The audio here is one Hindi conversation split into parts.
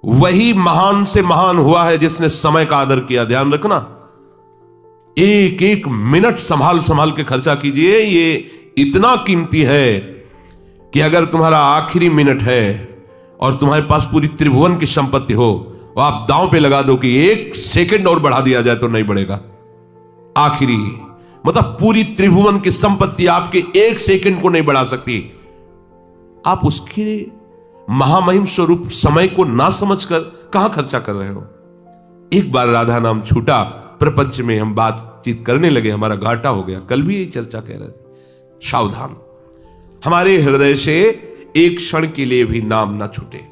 वही महान से महान हुआ है जिसने समय का आदर किया। ध्यान रखना, एक एक मिनट संभाल संभाल के खर्चा कीजिए। ये इतना कीमती है कि अगर तुम्हारा आखिरी मिनट है और तुम्हारे पास पूरी त्रिभुवन की संपत्ति हो, और आप दांव पे लगा दो कि 1 सेकंड और बढ़ा दिया जाए तो नहीं बढ़ेगा। आखिरी मतलब पूरी त्रिभुवन की संपत्ति आपके 1 सेकंड को नहीं बढ़ा सकती। आप उसके महामहिम स्वरूप समय को ना समझकर कहां खर्चा कर रहे हो। एक बार राधा नाम छूटा, प्रपंच में हम बातचीत करने लगे, हमारा घाटा हो गया। कल भी यही चर्चा कह रहे थे। सावधान, हमारे हृदय से एक क्षण के लिए भी नाम ना छूटे।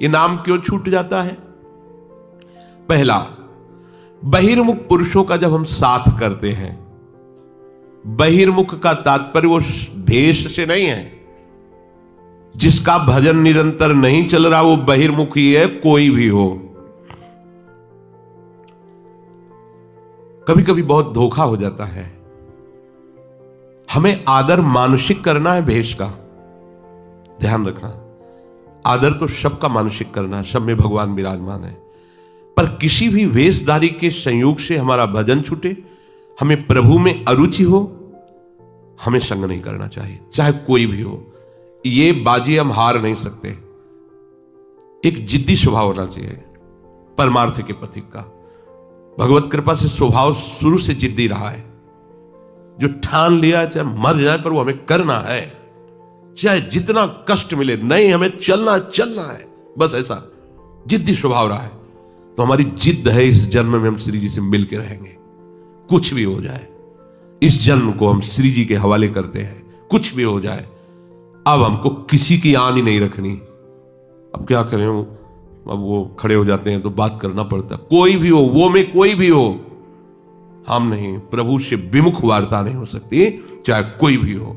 ये नाम क्यों छूट जाता है? पहला, बहिर्मुख पुरुषों का जब हम साथ करते हैं, बहिर्मुख का तात्पर्य वो भेष से नहीं है। जिसका भजन निरंतर नहीं चल रहा वो बहिर्मुख ही है, कोई भी हो। कभी कभी बहुत धोखा हो जाता है। हमें आदर मानसिक करना है, भेष का ध्यान रखना। आदर तो सबका मानसिक करना है, सब में भगवान विराजमान है। पर किसी भी वेशधारी के संयोग से हमारा भजन छूटे, हमें प्रभु में अरुचि हो, हमें संग नहीं करना चाहिए, चाहे कोई भी हो। ये बाजी हम हार नहीं सकते। एक जिद्दी स्वभाव होना चाहिए परमार्थ के पथिक का। भगवत कृपा से स्वभाव शुरू से जिद्दी रहा है। जो ठान लिया चाहे मर जाए पर वो हमें करना है, चाहे जितना कष्ट मिले, नहीं हमें चलना है, बस ऐसा जिद्दी स्वभाव रहा है। तो हमारी जिद्द है इस जन्म में हम श्री जी से मिलकर रहेंगे, कुछ भी हो जाए। इस जन्म को हम श्री जी के हवाले करते हैं, कुछ भी हो जाए। अब हमको किसी की आन ही नहीं रखनी। अब क्या करें, अब वो खड़े हो जाते हैं तो बात करना पड़ता है। कोई भी हो, वो में कोई भी हो, हम नहीं, प्रभु से विमुख वार्ता नहीं हो सकती, चाहे कोई भी हो।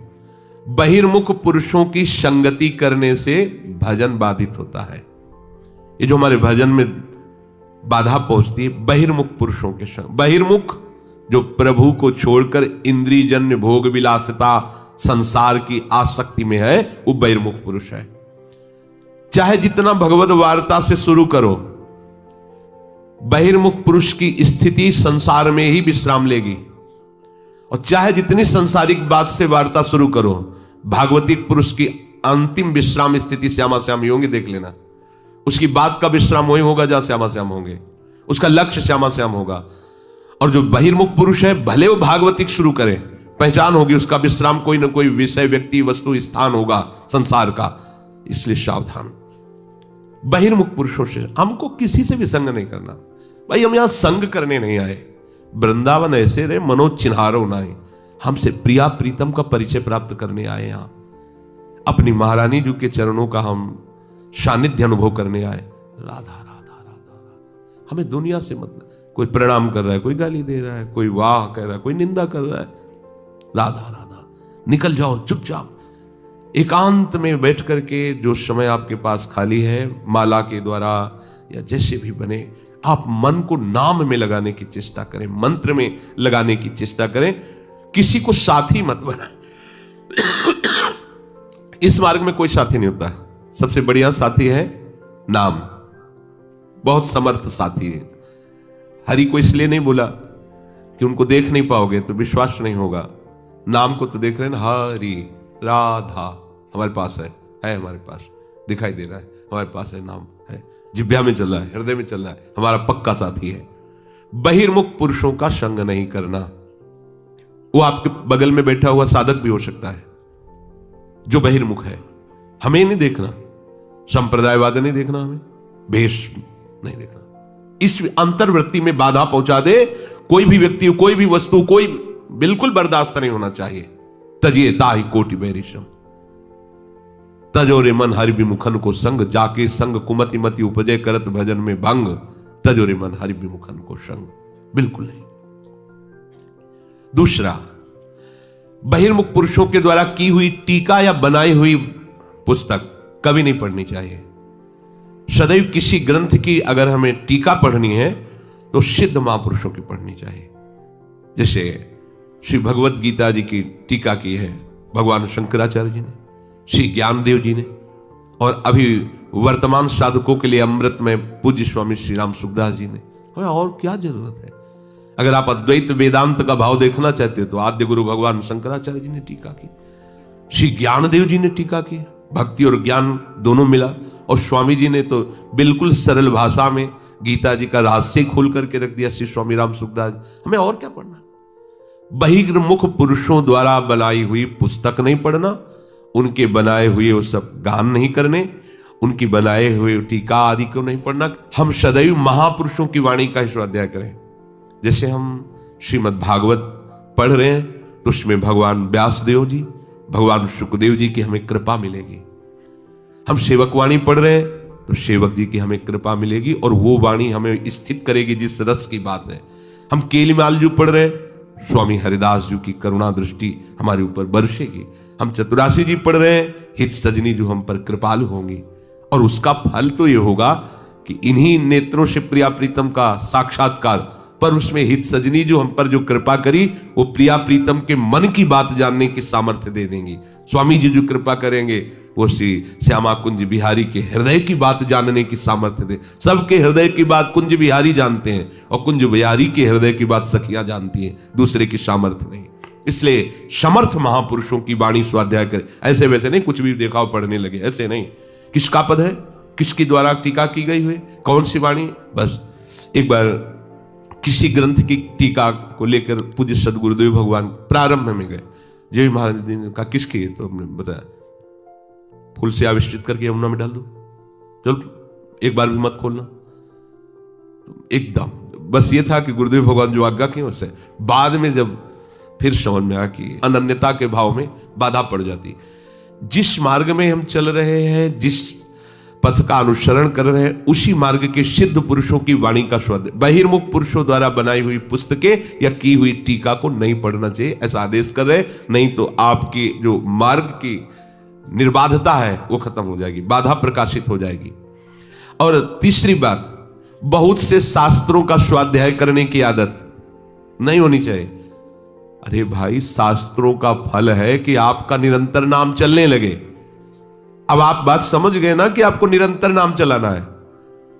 बहिर्मुख पुरुषों की संगति करने से भजन बाधित होता है। ये जो हमारे भजन में बाधा पहुंचती है, बहिर्मुख पुरुषों के संग। बहिर्मुख जो प्रभु को छोड़कर इंद्रियजन्य भोग विलासिता संसार की आसक्ति में है, वो बहिर्मुख पुरुष है। चाहे जितना भगवत वार्ता से शुरू करो, बहिर्मुख पुरुष की स्थिति संसार में ही विश्राम लेगी। और चाहे जितनी संसारिक बात से वार्ता शुरू करो, भागवतिक पुरुष की अंतिम विश्राम स्थिति श्यामा श्याम ही होंगे, देख लेना। उसकी बात का विश्राम वही होगा जहां श्यामा श्याम होंगे, उसका लक्ष्य श्यामा श्याम होगा। और जो बहिर्मुख पुरुष है, भले वो भागवतिक शुरू करे, पहचान होगी, उसका विश्राम कोई ना कोई विषय, व्यक्ति, वस्तु, स्थान होगा संसार का। इसलिए सावधान, बहिर्मुख पुरुषों से हमको किसी से भी संग नहीं करना। भाई हम यहां संग करने नहीं आए, वृंदावन ऐसे रहे मनोज चिन्हारो नाई, हमसे प्रिया प्रीतम का परिचय प्राप्त करने आए। यहां अपनी महारानी जी के चरणों का हम सानिध्य अनुभव करने आए। राधा राधा राधा राधा। हमें दुनिया से मतलब, कोई प्रणाम कर रहा है, कोई गाली दे रहा है, कोई वाह कह रहा है, कोई निंदा कर रहा है, राधा राधा। निकल जाओ चुपचाप, एकांत में बैठ करके जो समय आपके पास खाली है, माला के द्वारा या जैसे भी बने, आप मन को नाम में लगाने की चेष्टा करें, मंत्र में लगाने की चेष्टा करें। किसी को साथी मत बनाएं। इस मार्ग में कोई साथी नहीं होता। सबसे बढ़िया साथी है नाम, बहुत समर्थ साथी है। हरि को इसलिए नहीं बोला कि उनको देख नहीं पाओगे तो विश्वास नहीं होगा। नाम को तो देख रहे हैं ना, हरि राधा हमारे पास है हमारे पास दिखाई दे रहा है, हमारे पास है, नाम है, जिह्वा में चल रहा है, हृदय में चल रहा है, हमारा पक्का साथी है। बहिर्मुख पुरुषों का संग नहीं करना। वो आपके बगल में बैठा हुआ साधक भी हो सकता है जो बहिर्मुख है। हमें नहीं देखना, संप्रदायवाद नहीं देखना, हमें भेष नहीं देखना। इस अंतर्वृत्ति में बाधा पहुंचा दे कोई भी व्यक्ति, कोई भी वस्तु, कोई बिल्कुल बर्दाश्त नहीं होना चाहिए। तजिए ताहि कोटि बैरिशम, तजोरे मन हरि विमुखन को संग, जाके संग कुमति मति उपजय करत भजन में भंग, तजोरे मन हरि विमुखन को संग। बिल्कुल नहीं। दूसरा, बहिर्मुख पुरुषों के द्वारा की हुई टीका या बनाई हुई पुस्तक कभी नहीं पढ़नी चाहिए। सदैव किसी ग्रंथ की अगर हमें टीका पढ़नी है तो सिद्ध महापुरुषों की पढ़नी चाहिए। जैसे श्री भगवत गीता जी की टीका की है भगवान शंकराचार्य जी ने, श्री ज्ञानदेव जी ने, और अभी वर्तमान साधकों के लिए अमृत में पूज्य स्वामी श्री राम सुखदास जी ने, हमें और क्या जरूरत है। अगर आप अद्वैत वेदांत का भाव देखना चाहते हो तो आद्य गुरु भगवान शंकराचार्य जी ने टीका की, श्री ज्ञानदेव जी ने टीका की, भक्ति और ज्ञान दोनों मिला, और स्वामी जी ने तो बिल्कुल सरल भाषा में गीता जी का रहस्य खोल करके रख दिया श्री स्वामी राम सुखदास। हमें और क्या पढ़ना। बहिर्मुख पुरुषों द्वारा बनाई हुई पुस्तक नहीं पढ़ना, उनके बनाए हुए वो सब गान नहीं करने, उनकी बनाए हुए टीका आदि को नहीं पढ़ना। हम सदैव महापुरुषों की वाणी का स्वाध्याय करें। जैसे हम श्रीमद् भागवत पढ़ रहे हैं तो उसमें भगवान व्यासदेव जी, भगवान सुखदेव जी की हमें कृपा मिलेगी। हम सेवक वाणी पढ़ रहे हैं तो सेवक जी की हमें कृपा मिलेगी, और वो वाणी हमें स्थित करेगी जिस रस की बात है। हम केलीमाल जी पढ़ रहे हैं, स्वामी हरिदास जी की करुणा दृष्टि हमारे ऊपर बरसेगी। हम चतुरासी जी पढ़ रहे हैं, हित सजनी जो हम पर कृपालु होंगी, और उसका फल तो ये होगा कि इन्हीं नेत्रों से प्रिया प्रीतम का साक्षात्कार, पर उसमें हित सजनी जो हम पर जो कृपा करी वो प्रिया प्रीतम के मन की बात जानने की सामर्थ्य दे देंगी। स्वामी जी जो कृपा करेंगे वो श्री श्यामा कुंज बिहारी के हृदय की बात जानने की सामर्थ्य दे। सबके हृदय की बात कुंज बिहारी जानते हैं, और कुंज बिहारी के हृदय की बात सखियां जानती हैं, दूसरे की सामर्थ्य नहीं। इसलिए समर्थ महापुरुषों की वाणी स्वाध्याय करें। ऐसे वैसे नहीं कुछ भी देखा पढ़ने लगे, ऐसे नहीं। किसका पद है, किसके द्वारा टीका की गई हुई, कौन सी वाणी। बस एक बार किसी ग्रंथ की टीका को लेकर पूज्य सदगुरुदेव भगवान प्रारंभ में गए, जय महाराज ने कहा किसकी, तो हमने बताया फूल से आविष्कृत करके यमुना में डाल दो, चलो एक बार भी मत खोलना। एकदम बस ये था कि गुरुदेव भगवान जो आज्ञा की उससे बाद में जब फिर समझ में आया कि अनन्यता के भाव में बाधा पड़ जाती। जिस मार्ग में हम चल रहे हैं, जिस पथ का अनुसरण कर रहे हैं, उसी मार्ग के सिद्ध पुरुषों की वाणी का स्वाध्याय। बहिर्मुख पुरुषों द्वारा बनाई हुई पुस्तकें या की हुई टीका को नहीं पढ़ना चाहिए, ऐसा आदेश कर रहे। नहीं तो आपकी जो मार्ग की निर्बाधता है वो खत्म हो जाएगी, बाधा प्रकाशित हो जाएगी। और तीसरी बात, बहुत से शास्त्रों का स्वाध्याय करने की आदत नहीं होनी चाहिए। अरे भाई, शास्त्रों का फल है कि आपका निरंतर नाम चलने लगे। अब आप बात समझ गए ना कि आपको निरंतर नाम चलाना है,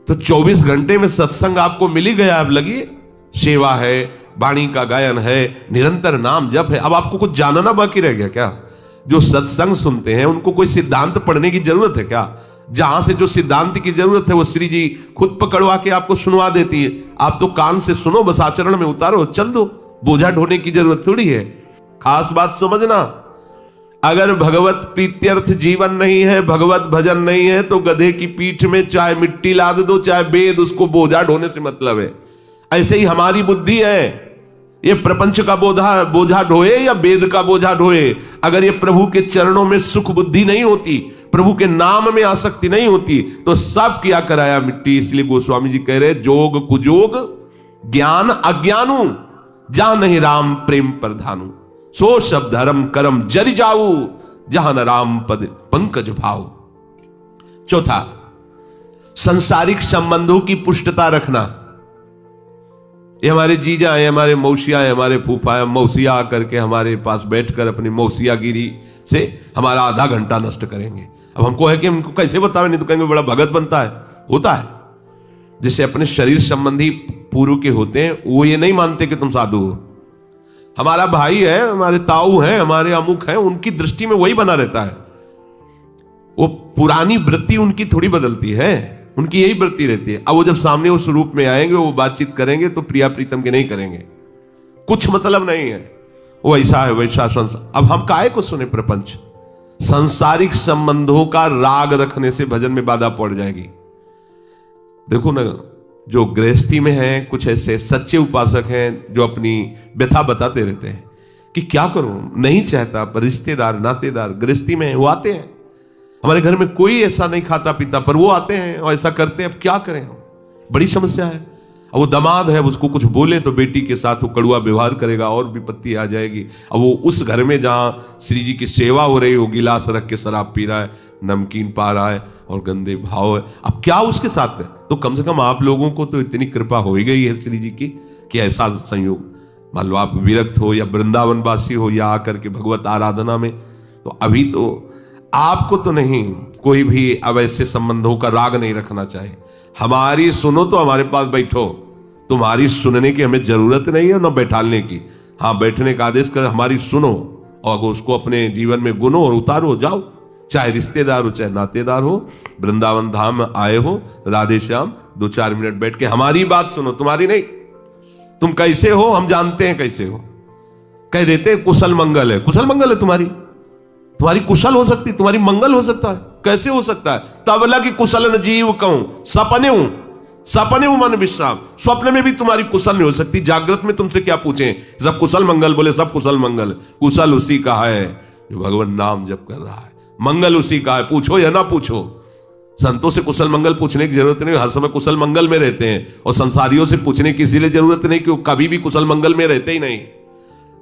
तो 24 घंटे में सत्संग आपको मिल ही गया। अब लगी सेवा है, वाणी का गायन है, निरंतर नाम जप है। अब आपको कुछ जानना बाकी रह गया क्या? जो सत्संग सुनते हैं उनको कोई सिद्धांत पढ़ने की जरूरत है क्या? जहां से जो सिद्धांत की जरूरत है वो श्री जी खुद पकड़वा के आपको सुनवा देती है। आप तो कान से सुनो, बस आचरण में उतारो, चल दो। बोझा ढोने की जरूरत थोड़ी है। खास बात समझना, अगर भगवत प्रीत्यर्थ जीवन नहीं है, भगवत भजन नहीं है, तो गधे की पीठ में चाहे मिट्टी लाद दो चाहे वेद, उसको बोझा ढोने से मतलब है। ऐसे ही हमारी बुद्धि है, ये प्रपंच का बोझा ढोए या वेद का बोझा ढोए, अगर ये प्रभु के चरणों में सुख बुद्धि नहीं होती, प्रभु के नाम में आसक्ति नहीं होती, तो सब क्या कराया मिट्टी। इसलिए गोस्वामी जी कह रहे, जोग कुजोग ज्ञान अज्ञानू, जहां नहीं राम प्रेम प्रधानु, सो सब धर्म कर्म जरि जाऊ, जहां न राम पद पंकज भाव। चौथा, संसारिक संबंधों की पुष्टता रखना। ये हमारे जीजा है, हमारे मौसिया है, हमारे फूफा है, मौसिया आकर के हमारे पास बैठकर अपनी मौसियागिरी से हमारा आधा घंटा नष्ट करेंगे। अब हमको है कि हमको कैसे बतावे, नहीं तो कहेंगे बड़ा भगत बनता है। होता है, जैसे अपने शरीर संबंधी पूर्व के होते हैं, वो ये नहीं मानते कि तुम साधु हो। हमारा भाई है, हमारे ताऊ हैं, हमारे अमुक हैं, उनकी दृष्टि में वही बना रहता है। वो पुरानी वृत्ति उनकी थोड़ी बदलती है, उनकी यही वृत्ति रहती है। अब वो जब सामने उस रूप में आएंगे, वो बातचीत करेंगे तो प्रिया प्रीतम के नहीं करेंगे, कुछ मतलब नहीं है, वो ऐसा है वैसा संसार। अब हम काहे को सुने प्रपंच? सांसारिक संबंधों का राग रखने से भजन में बाधा पड़ जाएगी। देखो ना, जो गृहस्थी में हैं, कुछ ऐसे सच्चे उपासक हैं जो अपनी व्यथा बताते रहते हैं कि क्या करूं, नहीं चाहता, पर रिश्तेदार नातेदार गृहस्थी में हैं, वो आते हैं। हमारे घर में कोई ऐसा नहीं खाता पीता, पर वो आते हैं और ऐसा करते हैं। अब क्या करें हम? बड़ी समस्या है। अब वो दामाद है, उसको कुछ बोले तो बेटी के साथ वो कड़ुआ व्यवहार करेगा और विपत्ति आ जाएगी। अब वो उस घर में जहां श्री जी की सेवा हो रही, वो गिलास रख के शराब पी रहा है, नमकीन पा रहा है और गंदे भाव है। अब क्या उसके साथ है? तो कम से कम आप लोगों को तो इतनी कृपा हो ही गई है श्री जी की कि ऐसा संयोग, मान लो आप विरक्त हो या वृंदावन वासी हो या आकर के भगवत आराधना में, तो अभी तो आपको तो नहीं, कोई भी अब ऐसे संबंधों का राग नहीं रखना चाहिए। हमारी सुनो तो हमारे पास बैठो, तुम्हारी सुनने की हमें जरूरत नहीं है, न बैठालने की। हाँ, बैठने का आदेश कर, हमारी सुनो और उसको अपने जीवन में गुनो और उतारो, जाओ। चाहे रिश्तेदार हो चाहे नातेदार हो, वृंदावन धाम आए हो, राधे श्याम 2-4 मिनट बैठ के हमारी बात सुनो, तुम्हारी नहीं। तुम कैसे हो हम जानते हैं, कैसे हो कह देते हैं कुशल मंगल है। कुशल मंगल है तुम्हारी कुशल हो सकती, तुम्हारी मंगल हो सकता है, कैसे हो सकता है? तब लगी कुशल न जीव कहूं सपने मन विश्राम। स्वप्न में भी तुम्हारी कुशल नहीं हो सकती। जागृत में तुमसे क्या पूछें, सब कुशल मंगल बोले, सब कुशल मंगल। कुशल उसी का है जो भगवान नाम जप कर रहा है, मंगल उसी का है, पूछो या ना पूछो। संतों से कुशल मंगल पूछने की जरूरत नहीं, हर समय कुशल मंगल में रहते हैं। और संसारियों से पूछने की इसीलिए जरूरत नहीं कि वो कभी भी कुशल मंगल में रहते ही नहीं।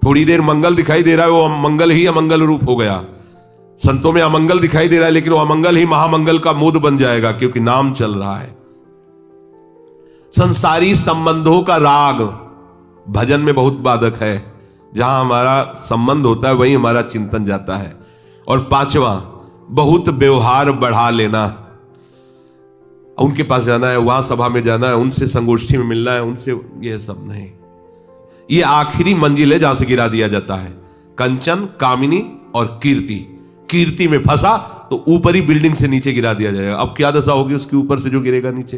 थोड़ी देर मंगल दिखाई दे रहा है, वो मंगल ही अमंगल रूप हो गया। संतों में अमंगल दिखाई दे रहा है, लेकिन वो अमंगल ही महामंगल का मूड बन जाएगा, क्योंकि नाम चल रहा है। संसारी संबंधों का राग भजन में बहुत बाधक है। जहां हमारा संबंध होता है वहीं हमारा चिंतन जाता है। और 5वां, बहुत व्यवहार बढ़ा लेना। उनके पास जाना है, वहां सभा में जाना है, उनसे संगोष्ठी में मिलना है, उनसे, यह सब नहीं। ये आखिरी मंजिल है जहां से गिरा दिया जाता है। कंचन, कामिनी और कीर्ति में फंसा तो ऊपरी बिल्डिंग से नीचे गिरा दिया जाएगा। अब क्या दशा होगी उसके ऊपर से जो गिरेगा नीचे,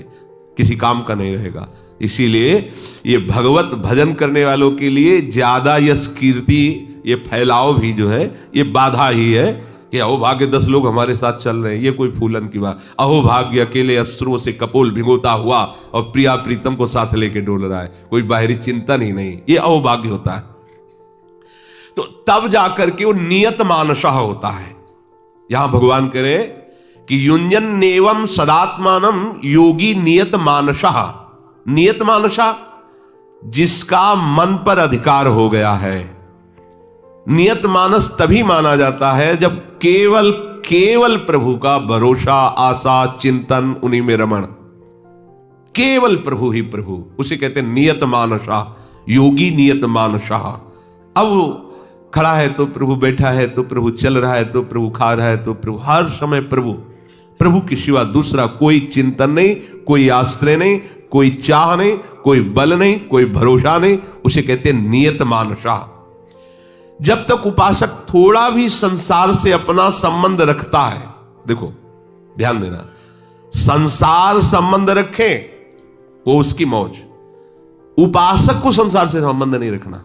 किसी काम का नहीं रहेगा। इसीलिए ये भगवत भजन करने वालों के लिए ज्यादा यश कीर्ति, ये फैलाव भी जो है ये बाधा ही है कि अहोभाग्य 10 लोग हमारे साथ चल रहे हैं, ये कोई फूलन की बात। अहोभाग्य अकेले अश्रुओं से कपोल भिगोता हुआ और प्रिया प्रीतम को साथ लेके डोल रहा है, कोई बाहरी चिंतन ही नहीं, ये अहोभाग्य होता है। तो तब जाकर के वो नियत मानसः होता है। यहां भगवान करे कि युंजन नेवम सदात्मानम योगी नियत मानसः। नियत मानसा, जिसका मन पर अधिकार हो गया है। नियत मानस तभी माना जाता है जब केवल प्रभु का भरोसा, आशा, चिंतन उन्हीं में रमण, केवल प्रभु ही प्रभु, उसे कहते हैं नियत मानसा, योगी नियत मानसा। अब खड़ा है तो प्रभु, बैठा है तो प्रभु, चल रहा है तो प्रभु, खा रहा है तो प्रभु, हर समय प्रभु के सिवा दूसरा कोई चिंतन नहीं, कोई आश्रय नहीं, कोई चाह नहीं, कोई बल नहीं, कोई भरोसा नहीं, उसे कहते हैं नियत मानसा। जब तक उपासक थोड़ा भी संसार से अपना संबंध रखता है, देखो ध्यान देना, संसार संबंध रखे वो उसकी मौज, उपासक को संसार से संबंध नहीं रखना।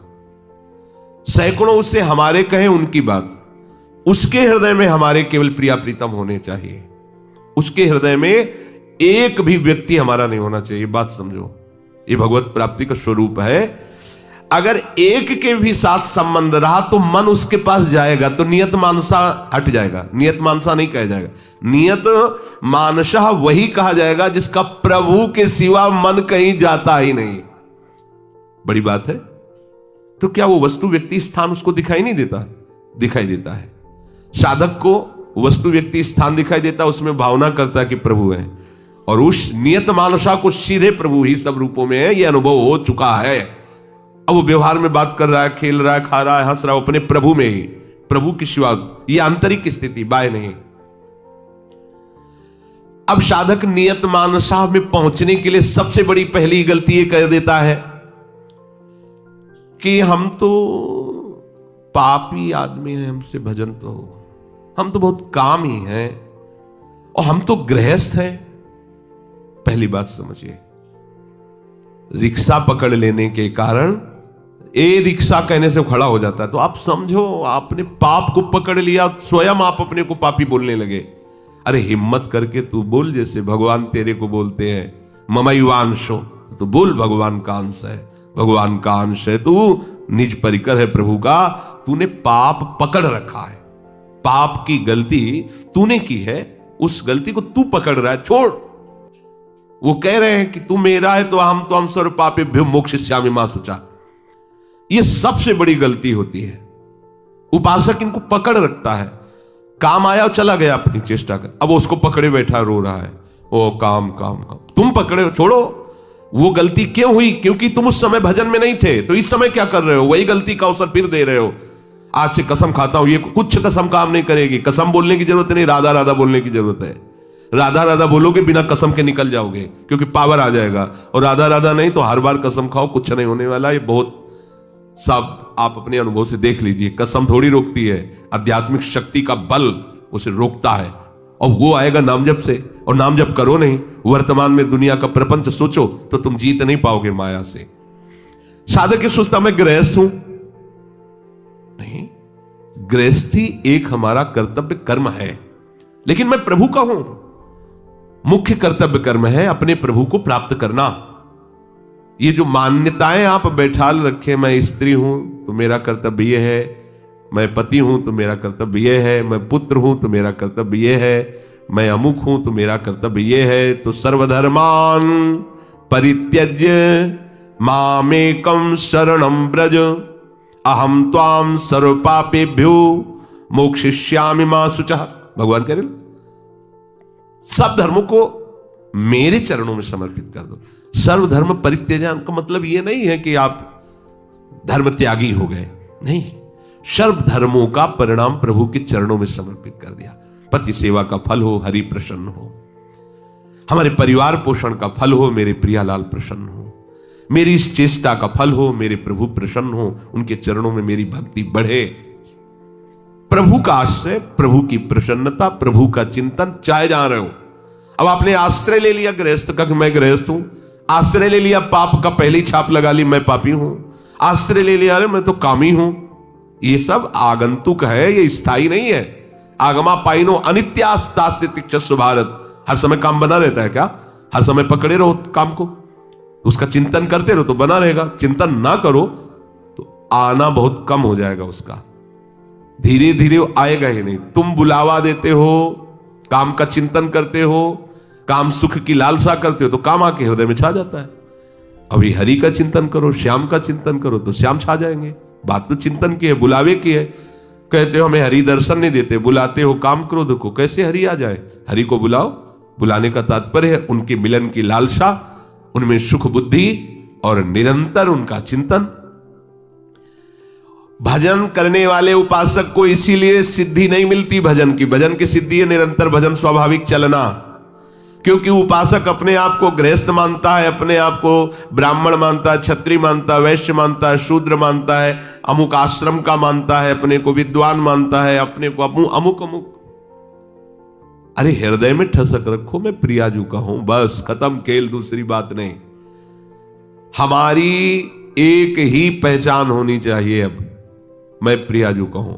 सैकड़ों उससे हमारे कहें उनकी बात, उसके हृदय में हमारे केवल प्रिया प्रीतम होने चाहिए। उसके हृदय में एक भी व्यक्ति हमारा नहीं होना चाहिए। बात समझो, ये भगवत प्राप्ति का स्वरूप है। अगर एक के भी साथ संबंध रहा तो मन उसके पास जाएगा, तो नियत मानसा हट जाएगा। नियत मानसा नहीं कहा जाएगा, नियत मानसा वही कहा जाएगा जिसका प्रभु के सिवा मन कहीं जाता ही नहीं। बड़ी बात है। तो क्या वो वस्तु व्यक्ति स्थान उसको दिखाई नहीं देता? दिखाई देता है। साधक को वस्तु व्यक्ति स्थान दिखाई देता, उसमें भावना करता है कि प्रभु है, और उस नियत मानसा को सीधे प्रभु ही सब रूपों में है, यह अनुभव हो चुका है। अब वो व्यवहार में बात कर रहा है, खेल रहा है, खा रहा है, हंस रहा है, अपने प्रभु में ही, प्रभु की सिवा, ये आंतरिक स्थिति, बाय नहीं। अब साधक नियत मानसा में पहुंचने के लिए सबसे बड़ी पहली गलती ये कर देता है कि हम तो पापी आदमी हैं, हमसे भजन तो, हम तो बहुत काम ही हैं, और हम तो गृहस्थ हैं। पहली बात समझिए, रिक्शा पकड़ लेने के कारण, ए रिक्शा कहने से खड़ा हो जाता है, तो आप समझो आपने पाप को पकड़ लिया, स्वयं आप अपने को पापी बोलने लगे। अरे हिम्मत करके तू बोल, जैसे भगवान तेरे को बोलते हैं ममैवांशो, तो बोल भगवान का अंश है, भगवान का अंश है, तू निज परिकर है प्रभु का, तूने पाप पकड़ रखा है, पाप की गलती तूने की है, उस गलती को तू पकड़ रहा है, छोड़। वो कह रहे हैं कि तू मेरा है तो हम सर्व पापेभ्यो मोक्षयिष्यामि मा शुचा। ये सबसे बड़ी गलती होती है। उपासक इनको पकड़ रखता है, काम आया और चला गया अपनी चेष्टा कर, अब उसको पकड़े बैठा रो रहा है, ओ काम काम काम, तुम पकड़े, छोड़ो। वो गलती क्यों हुई? क्योंकि तुम उस समय भजन में नहीं थे, तो इस समय क्या कर रहे हो? वही गलती का अवसर फिर दे रहे हो। आज से कसम खाता हूं, ये कुछ कसम काम नहीं करेगी। कसम बोलने की जरूरत नहीं, राधा राधा बोलने की जरूरत है। राधा राधा बोलोगे बिना कसम के निकल जाओगे, क्योंकि पावर आ जाएगा। और राधा राधा नहीं तो हर बार कसम खाओ, कुछ नहीं होने वाला। ये बहुत सब आप अपने अनुभव से देख लीजिए। कसम थोड़ी रोकती है, आध्यात्मिक शक्ति का बल उसे रोकता है, और वो आएगा नाम जप से। और नाम जप करो नहीं, वर्तमान में दुनिया का प्रपंच सोचो तो तुम जीत नहीं पाओगे माया से। साधक की सोचता मैं गृहस्थ हूं, नहीं, गृहस्थी एक हमारा कर्तव्य कर्म है, लेकिन मैं प्रभु का हूं। मुख्य कर्तव्य कर्म है अपने प्रभु को प्राप्त करना। ये जो मान्यताएं आप बैठाल रखे, मैं स्त्री हूं तो मेरा कर्तव्य ये है, मैं पति हूं तो मेरा कर्तव्य ये है, मैं पुत्र हूं तो मेरा कर्तव्य ये है, मैं अमुक हूं तो मेरा कर्तव्य ये है, तो सर्वधर्मान परित्यज्य मामेकम शरणं ब्रज अहम त्वाम सर्व पापेभ्यो मोक्षयिष्यामि मा शुचः। भगवान कह रहे सब धर्मों को मेरे चरणों में समर्पित कर दो। सर्वधर्म परित्यजन का मतलब यह नहीं है कि आप धर्म त्यागी हो गए, नहीं, सर्व धर्मों का परिणाम प्रभु के चरणों में समर्पित कर दिया। पति सेवा का फल हो, हरि प्रसन्न हो, हमारे परिवार पोषण का फल हो, मेरे प्रियालाल प्रसन्न हो, मेरी इस चेष्टा का फल हो, मेरे प्रभु प्रसन्न हो, उनके चरणों में मेरी भक्ति बढ़े। प्रभु का आश्रय, प्रभु की प्रसन्नता, प्रभु का चिंतन, चाहे जहां रहे हो। अब आपने आश्रय ले लिया गृहस्थ का कि मैं गृहस्थ हूं, आश्रय ले लिया पाप का, पहली छाप लगा ली मैं पापी हूं, आश्रय ले लिया अरे मैं तो कामी हूं। ये सब आगंतुक है, ये स्थायी नहीं है। आगमा पाइनो अनित्यास्तास्तितिक्षस्व भारत। हर समय काम बना रहता है क्या? हर समय पकड़े रहो काम को, उसका चिंतन करते रहो तो बना रहेगा। चिंतन ना करो तो आना बहुत कम हो जाएगा उसका, धीरे धीरे आएगा ही नहीं। तुम बुलावा देते हो, काम का चिंतन करते हो, काम सुख की लालसा करते हो तो काम आके हृदय में छा जाता है। अभी हरि का चिंतन करो, श्याम का चिंतन करो तो श्याम छा जाएंगे। बात तो चिंतन की है, बुलावे की है। कहते हो हमें हरि दर्शन नहीं देते, बुलाते हो काम क्रोध को, कैसे हरि आ जाए? हरि को बुलाओ। बुलाने का तात्पर्य है उनके मिलन की लालसा, उनमें सुख बुद्धि और निरंतर उनका चिंतन। भजन करने वाले उपासक को इसीलिए सिद्धि नहीं मिलती भजन की। भजन की सिद्धि है निरंतर भजन, स्वाभाविक चलना। क्योंकि उपासक अपने आप को गृहस्थ मानता है, अपने आप को ब्राह्मण मानता है, क्षत्रिय मानता है, वैश्य मानता है, शूद्र मानता है, अमुक आश्रम का मानता है, अपने को विद्वान मानता है, अपने को अमुक अमुक। अरे हृदय में ठसक रखो मैं प्रियाजू का हूं, बस खत्म खेल, दूसरी बात नहीं। हमारी एक ही पहचान होनी चाहिए। अब मैं प्रियाजू का हूं।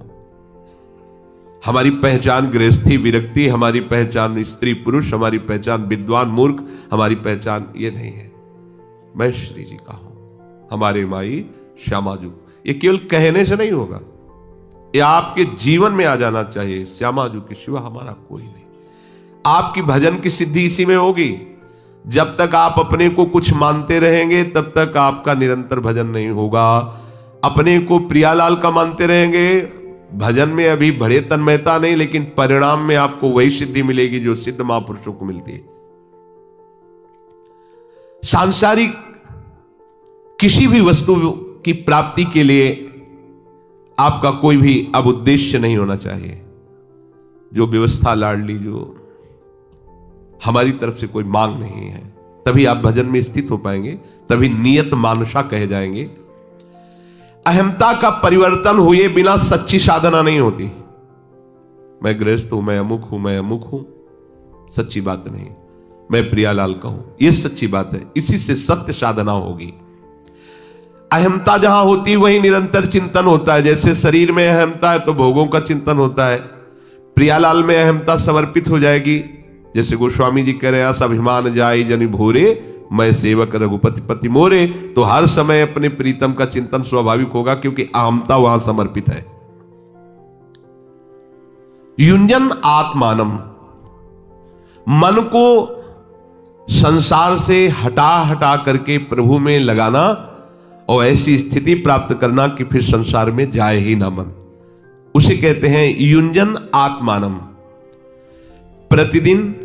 हमारी पहचान गृहस्थी विरक्ति, हमारी पहचान स्त्री पुरुष, हमारी पहचान विद्वान मूर्ख, हमारी पहचान ये नहीं है। मैं श्री जी का हूं, हमारे माई श्यामाजू। ये केवल कहने से नहीं होगा, ये आपके जीवन में आ जाना चाहिए। श्यामाजू के सिवा हमारा कोई नहीं। आपकी भजन की सिद्धि इसी में होगी। जब तक आप अपने को कुछ मानते रहेंगे तब तक आपका निरंतर भजन नहीं होगा। अपने को प्रियालाल का मानते रहेंगे, भजन में अभी बड़े तन्मयता नहीं, लेकिन परिणाम में आपको वही सिद्धि मिलेगी जो सिद्ध महापुरुषों को मिलती है। सांसारिक किसी भी वस्तु की प्राप्ति के लिए आपका कोई भी अब उद्देश्य नहीं होना चाहिए। जो व्यवस्था लाडली, जो हमारी तरफ से कोई मांग नहीं है, तभी आप भजन में स्थित हो पाएंगे, तभी नियत मानुषा कहे जाएंगे। अहमता का परिवर्तन हुए बिना सच्ची साधना नहीं होती। मैं गृहस्थ हूं, मैं अमुक हूं, मैं अमुक हूं, सच्ची बात नहीं। मैं प्रियालाल का हूं, यह सच्ची बात है। इसी से सत्य साधना होगी। अहमता जहां होती वहीं निरंतर चिंतन होता है। जैसे शरीर में अहमता है तो भोगों का चिंतन होता है। प्रियालाल में अहमता समर्पित हो जाएगी। जैसे गोस्वामी जी कह रहे हैं, अभिमान जाई जनि भोरे, मैं सेवक रघुपति पति मोरे। तो हर समय अपने प्रीतम का चिंतन स्वाभाविक होगा, क्योंकि अहमता वहां समर्पित है। युंजन आत्मानम, मन को संसार से हटा हटा करके प्रभु में लगाना और ऐसी स्थिति प्राप्त करना कि फिर संसार में जाए ही ना मन, उसे कहते हैं युंजन आत्मानम। प्रतिदिन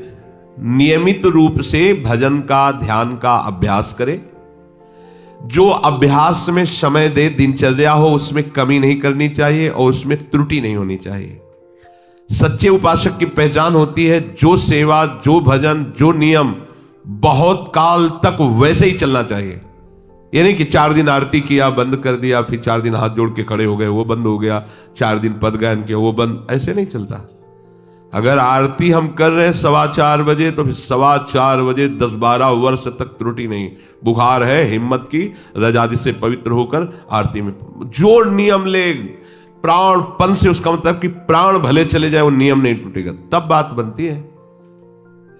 नियमित रूप से भजन का, ध्यान का अभ्यास करें। जो अभ्यास में समय दे, दिनचर्या हो, उसमें कमी नहीं करनी चाहिए और उसमें त्रुटि नहीं होनी चाहिए। सच्चे उपासक की पहचान होती है जो सेवा, जो भजन, जो नियम बहुत काल तक वैसे ही चलना चाहिए। ये नहीं कि 4 दिन आरती किया, बंद कर दिया, फिर 4 दिन हाथ जोड़ के खड़े हो गए, वो बंद हो गया, 4 दिन पद गायन किया, वो बंद, ऐसे नहीं चलता। अगर आरती हम कर रहे हैं 4:15 बजे, तो फिर 4:15 बजे 10-12 वर्ष तक त्रुटि नहीं। बुखार है, हिम्मत की, रजादि से पवित्र होकर आरती में जो नियम ले, प्राणपन से, उसका मतलब कि प्राण भले चले जाए, वो नियम नहीं टूटेगा, तब बात बनती है।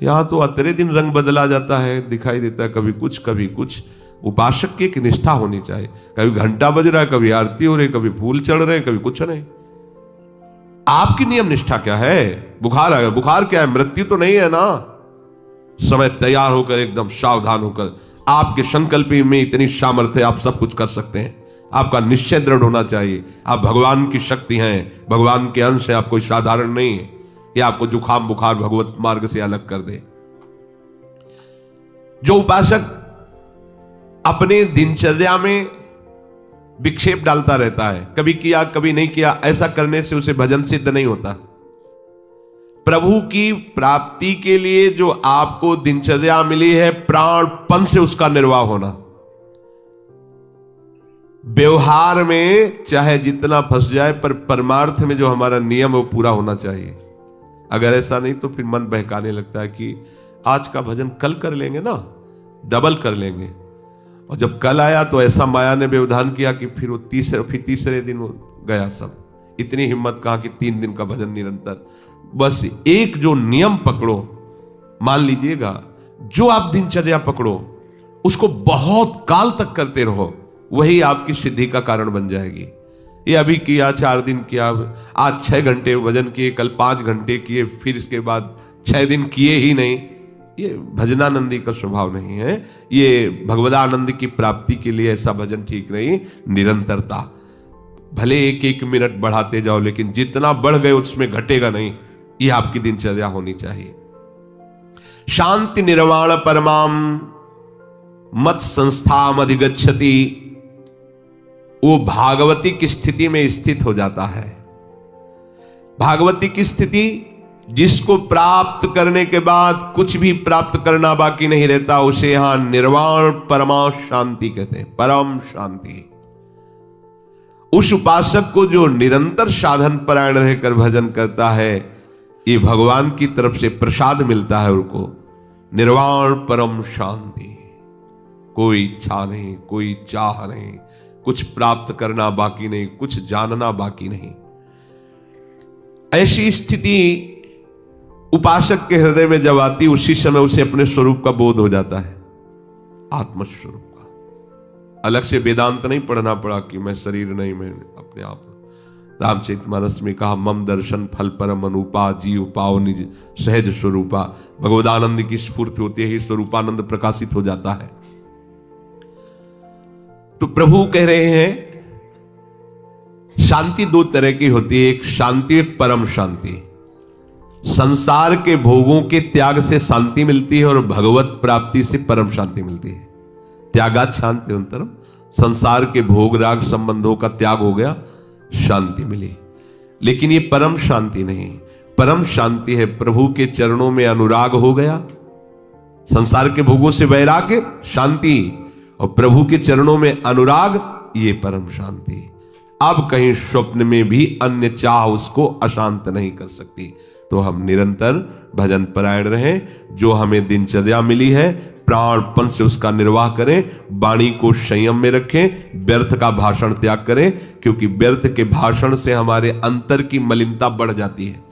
यहां तो अतरे दिन रंग बदला जाता है, दिखाई देता है, कभी कुछ कभी कुछ। उपासक की एक निष्ठा होनी चाहिए। कभी घंटा बज रहा है, कभी आरती हो रही, कभी फूल चढ़ रहे हैं, कभी कुछ नहीं। आपकी नियम निष्ठा क्या है? बुखार आ गया, बुखार क्या है? मृत्यु तो नहीं है ना। समय तैयार होकर, एकदम सावधान होकर, आपके संकल्प में इतनी सामर्थ्य है, आप सब कुछ कर सकते हैं। आपका निश्चय दृढ़ होना चाहिए। आप भगवान की शक्ति हैं, भगवान के अंश है, आप कोई साधारण नहीं है। ये आपको जुखाम बुखार भगवत मार्ग से अलग कर दे। जो उपासक अपने दिनचर्या में विक्षेप डालता रहता है, कभी किया कभी नहीं किया, ऐसा करने से उसे भजन सिद्ध नहीं होता। प्रभु की प्राप्ति के लिए जो आपको दिनचर्या मिली है, प्राणपन से उसका निर्वाह होना। व्यवहार में चाहे जितना फंस जाए, पर परमार्थ में जो हमारा नियम है वो पूरा होना चाहिए। अगर ऐसा नहीं तो फिर मन बहकाने लगता है कि आज का भजन कल कर लेंगे ना, डबल कर लेंगे। और जब कल आया तो ऐसा माया ने व्यवधान किया कि फिर वो तीसरे दिन वो गया सब। इतनी हिम्मत कहाँ कि 3 दिन का भजन निरंतर। बस एक जो नियम पकड़ो, मान लीजिएगा जो आप दिनचर्या पकड़ो, उसको बहुत काल तक करते रहो, वही आपकी सिद्धि का कारण बन जाएगी। ये अभी किया, 4 दिन किया, आज 6 घंटे भजन किए, कल 5 घंटे किए, फिर इसके बाद 6 दिन किए ही नहीं, ये भजनानंदी का स्वभाव नहीं है। ये भगवदानंद की प्राप्ति के लिए ऐसा भजन ठीक नहीं। निरंतरता, भले 1-1 मिनट बढ़ाते जाओ, लेकिन जितना बढ़ गए उसमें घटेगा नहीं। ये आपकी दिनचर्या होनी चाहिए। शांति निर्वाण परमाम मत संस्थाम अधिगच्छति, वो भागवती की स्थिति में स्थित हो जाता है। भागवती की स्थिति जिसको प्राप्त करने के बाद कुछ भी प्राप्त करना बाकी नहीं रहता, उसे यहां निर्वाण परमा शांति कहते हैं, परम शांति। उस उपासक को जो निरंतर साधन परायण रहकर भजन करता है, ये भगवान की तरफ से प्रसाद मिलता है उनको, निर्वाण परम शांति। कोई इच्छा नहीं, कोई चाह नहीं, कुछ प्राप्त करना बाकी नहीं, कुछ जानना बाकी नहीं। ऐसी स्थिति उपासक के हृदय में जब आती, उसी समय उसे अपने स्वरूप का बोध हो जाता है, आत्मस्वरूप का। अलग से वेदांत नहीं पढ़ना पड़ा कि मैं शरीर नहीं, मैं अपने आप। रामचरितमानस में कहा, मम दर्शन फल परम अनुपा, जीव पाओ निज सहज स्वरूपा। भगवदानंद की स्फूर्ति होती है, स्वरूपानंद प्रकाशित हो जाता है। तो प्रभु कह रहे हैं शांति 2 तरह की होती है, एक शांति, एक परम शांति। संसार के भोगों के त्याग से शांति मिलती है और भगवत प्राप्ति से परम शांति मिलती है। त्यागात शांति अंतरम, संसार के भोग राग संबंधों का त्याग हो गया, शांति मिली। लेकिन ये परम शांति नहीं। परम शांति है प्रभु के चरणों में अनुराग हो गया, संसार के भोगों से वैराग्य शांति, और प्रभु के चरणों में अनुराग, ये परम शांति। अब कहीं स्वप्न में भी अन्य चाह उसको अशांत नहीं कर सकती। तो हम निरंतर भजन परायण रहें, जो हमें दिनचर्या मिली है प्राणपन से उसका निर्वाह करें, वाणी को संयम में रखें, व्यर्थ का भाषण त्याग करें, क्योंकि व्यर्थ के भाषण से हमारे अंतर की मलिनता बढ़ जाती है।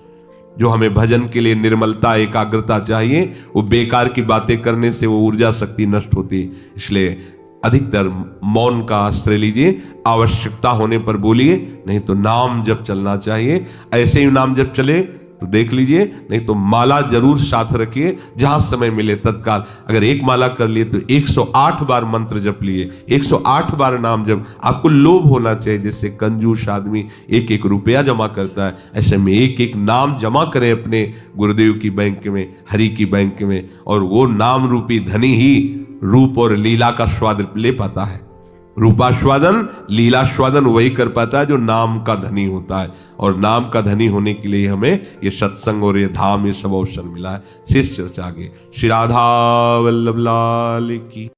जो हमें भजन के लिए निर्मलता, एकाग्रता चाहिए, वो बेकार की बातें करने से वो ऊर्जा शक्ति नष्ट होती है। इसलिए अधिकतर मौन का आश्रय लीजिए, आवश्यकता होने पर बोलिए, नहीं तो नाम जप चलना चाहिए। ऐसे ही नाम जप चले तो देख लीजिए, नहीं तो माला जरूर साथ रखिए, जहां समय मिले तत्काल। अगर एक माला कर लिए तो 108 बार मंत्र जप लिए, 108 बार नाम जप। आपको लोभ होना चाहिए, जिससे कंजूस आदमी 1-1 रुपया जमा करता है, ऐसे में 1-1 नाम जमा करें अपने गुरुदेव की बैंक में, हरि की बैंक में, और वो नाम रूपी धनी ही रूप और लीला का स्वाद ले पाता है। रूपास्वादन, लीलास्वादन वही कर पाता है जो नाम का धनी होता है, और नाम का धनी होने के लिए हमें ये सत्संग और ये धाम, ये सब अवसर मिला है। शेष चर्चा आगे। श्री राधा वल्लभ लाल की।